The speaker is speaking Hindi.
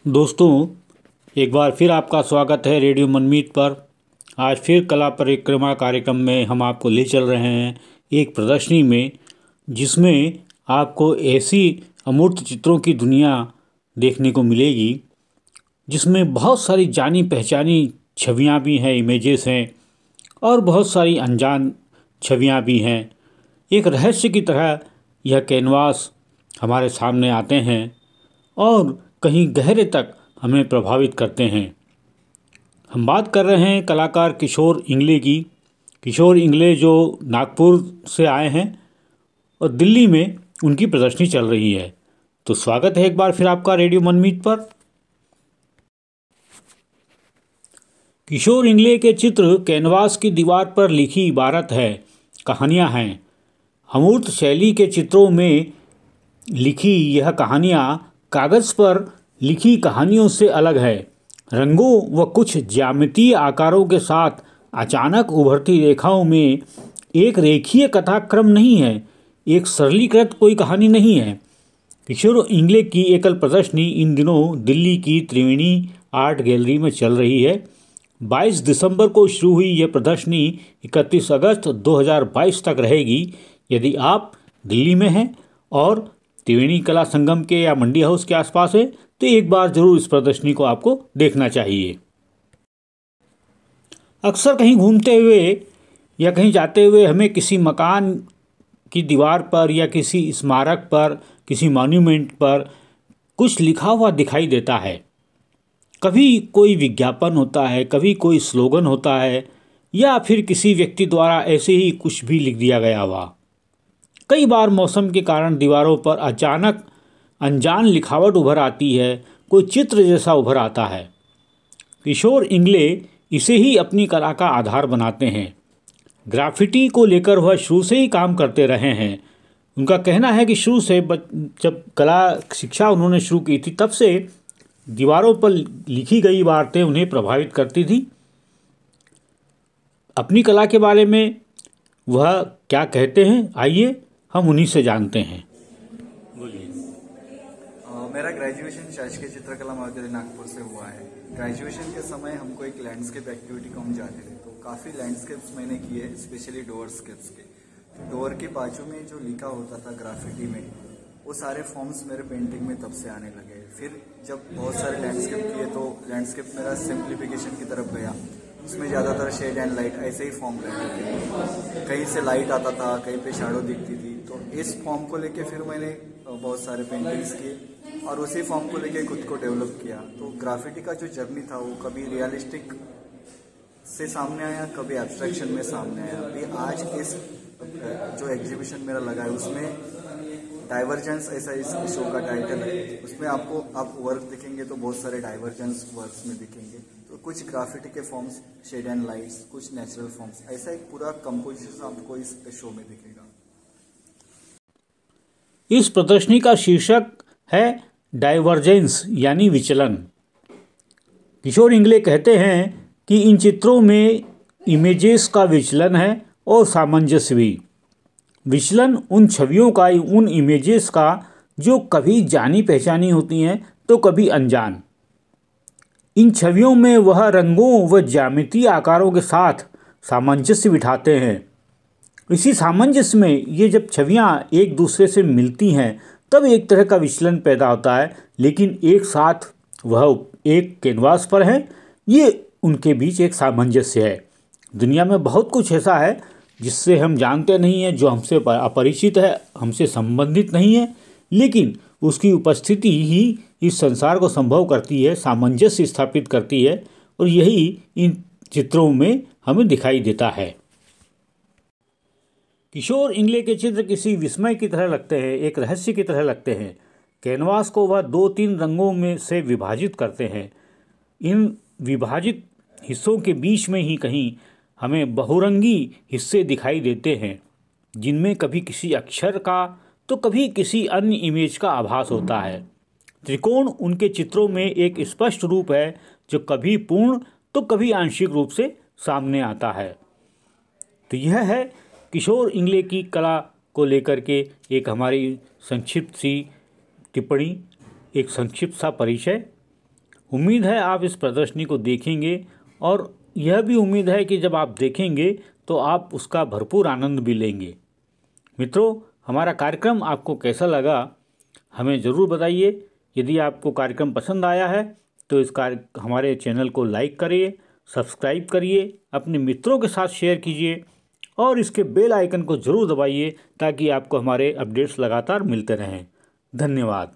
दोस्तों, एक बार फिर आपका स्वागत है रेडियो मनमीत पर। आज फिर कला परिक्रमा कार्यक्रम में हम आपको ले चल रहे हैं एक प्रदर्शनी में, जिसमें आपको ऐसी अमूर्त चित्रों की दुनिया देखने को मिलेगी जिसमें बहुत सारी जानी पहचानी छवियां भी हैं, इमेजेस हैं, और बहुत सारी अनजान छवियां भी हैं। एक रहस्य की तरह यह कैनवास हमारे सामने आते हैं और कहीं गहरे तक हमें प्रभावित करते हैं। हम बात कर रहे हैं कलाकार किशोर इंगले की। किशोर इंगले जो नागपुर से आए हैं और दिल्ली में उनकी प्रदर्शनी चल रही है। तो स्वागत है एक बार फिर आपका रेडियो मनमीत पर। किशोर इंगले के चित्र कैनवास की दीवार पर लिखी इबारत है, कहानियाँ हैं। अमूर्त शैली के चित्रों में लिखी यह कहानियाँ कागज़ पर लिखी कहानियों से अलग है। रंगों व कुछ ज्यामितीय आकारों के साथ अचानक उभरती रेखाओं में एक रेखीय कथाक्रम नहीं है, एक सरलीकृत कोई कहानी नहीं है। किशोर इंगले की एकल प्रदर्शनी इन दिनों दिल्ली की त्रिवेणी आर्ट गैलरी में चल रही है। 22 दिसंबर को शुरू हुई यह प्रदर्शनी 31 अगस्त 2022 तक रहेगी। यदि आप दिल्ली में हैं और त्रिवेणी कला संगम के या मंडी हाउस के आसपास है तो एक बार जरूर इस प्रदर्शनी को आपको देखना चाहिए। अक्सर कहीं घूमते हुए या कहीं जाते हुए हमें किसी मकान की दीवार पर या किसी स्मारक पर, किसी मॉन्यूमेंट पर कुछ लिखा हुआ दिखाई देता है। कभी कोई विज्ञापन होता है, कभी कोई स्लोगन होता है, या फिर किसी व्यक्ति द्वारा ऐसे ही कुछ भी लिख दिया गया हुआ। कई बार मौसम के कारण दीवारों पर अचानक अनजान लिखावट उभर आती है, कोई चित्र जैसा उभर आता है। किशोर इंगले इसे ही अपनी कला का आधार बनाते हैं। ग्राफिटी को लेकर वह शुरू से ही काम करते रहे हैं। उनका कहना है कि शुरू से जब कला शिक्षा उन्होंने शुरू की थी तब से दीवारों पर लिखी गई बातें उन्हें प्रभावित करती थी। अपनी कला के बारे में वह क्या कहते हैं, आइए हम उन्हीं से जानते हैं। मेरा ग्रेजुएशन शासकीय चित्रकला महाविद्यालय नागपुर से हुआ है। ग्रेजुएशन के समय हमको एक लैंडस्केप एक्टिविटी को हम जाते थे, तो काफ़ी लैंडस्केप्स मैंने किए, स्पेशली डोर स्केप्स के। तो डोर के बाजू में जो लिखा होता था ग्राफिटी में, वो सारे फॉर्म्स मेरे पेंटिंग में तब से आने लगे। फिर जब बहुत सारे लैंडस्केप किए तो लैंडस्केप मेरा सिंप्लीफिकेशन की तरफ गया। उसमें ज़्यादातर शेड एंड लाइट ऐसे ही फॉर्म रहते थे। कहीं से लाइट आता था, कहीं पे शैडो दिखती थी। तो इस फॉर्म को लेके फिर मैंने बहुत सारे पेंटिंग्स किए और उसी फॉर्म को लेके खुद को डेवलप किया। तो ग्राफिटी का जो जर्नी था वो कभी रियलिस्टिक से सामने आया, कभी एब्स्ट्रैक्शन में सामने आया। अभी आज इस जो एग्जीबिशन मेरा लगा है उसमें डाइवर्जेंस ऐसा इस शो का टाइटल है। उसमें आपको आप वर्क दिखेंगे तो बहुत सारे डाइवर्जेंस वर्क्स में दिखेंगे। तो कुछ ग्राफिटी के फॉर्म्स, शेड एंड लाइट्स, कुछ नेचुरल फॉर्म्स, ऐसा एक पूरा कंपोजिशन आपको इस शो में दिखेगा। इस प्रदर्शनी का शीर्षक है डाइवर्जेंस यानी विचलन। किशोर इंगले कहते हैं कि इन चित्रों में इमेजेस का विचलन है और सामंजस्य भी। विचलन उन छवियों का, उन इमेजेस का जो कभी जानी पहचानी होती हैं तो कभी अनजान। इन छवियों में वह रंगों व ज्यामितीय आकारों के साथ सामंजस्य बिठाते हैं। इसी सामंजस्य में ये जब छवियां एक दूसरे से मिलती हैं तब एक तरह का विचलन पैदा होता है, लेकिन एक साथ वह एक कैनवास पर हैं, ये उनके बीच एक सामंजस्य है। दुनिया में बहुत कुछ ऐसा है जिससे हम जानते नहीं हैं, जो हमसे अपरिचित है, हमसे संबंधित नहीं है, लेकिन उसकी उपस्थिति ही इस संसार को संभव करती है, सामंजस्य स्थापित करती है, और यही इन चित्रों में हमें दिखाई देता है। किशोर इंगले के चित्र किसी विस्मय की तरह लगते हैं, एक रहस्य की तरह लगते हैं। कैनवास को वह 2-3 रंगों में से विभाजित करते हैं। इन विभाजित हिस्सों के बीच में ही कहीं हमें बहुरंगी हिस्से दिखाई देते हैं, जिनमें कभी किसी अक्षर का तो कभी किसी अन्य इमेज का आभास होता है। त्रिकोण उनके चित्रों में एक स्पष्ट रूप है जो कभी पूर्ण तो कभी आंशिक रूप से सामने आता है। तो यह है किशोर इंगले की कला को लेकर के एक हमारी संक्षिप्त सी टिप्पणी, एक संक्षिप्त सा परिचय। उम्मीद है आप इस प्रदर्शनी को देखेंगे और यह भी उम्मीद है कि जब आप देखेंगे तो आप उसका भरपूर आनंद भी लेंगे। मित्रों, हमारा कार्यक्रम आपको कैसा लगा हमें ज़रूर बताइए। यदि आपको कार्यक्रम पसंद आया है तो हमारे चैनल को लाइक करिए, सब्सक्राइब करिए, अपने मित्रों के साथ शेयर कीजिए और इसके बेल आइकन को ज़रूर दबाइए ताकि आपको हमारे अपडेट्स लगातार मिलते रहें। धन्यवाद।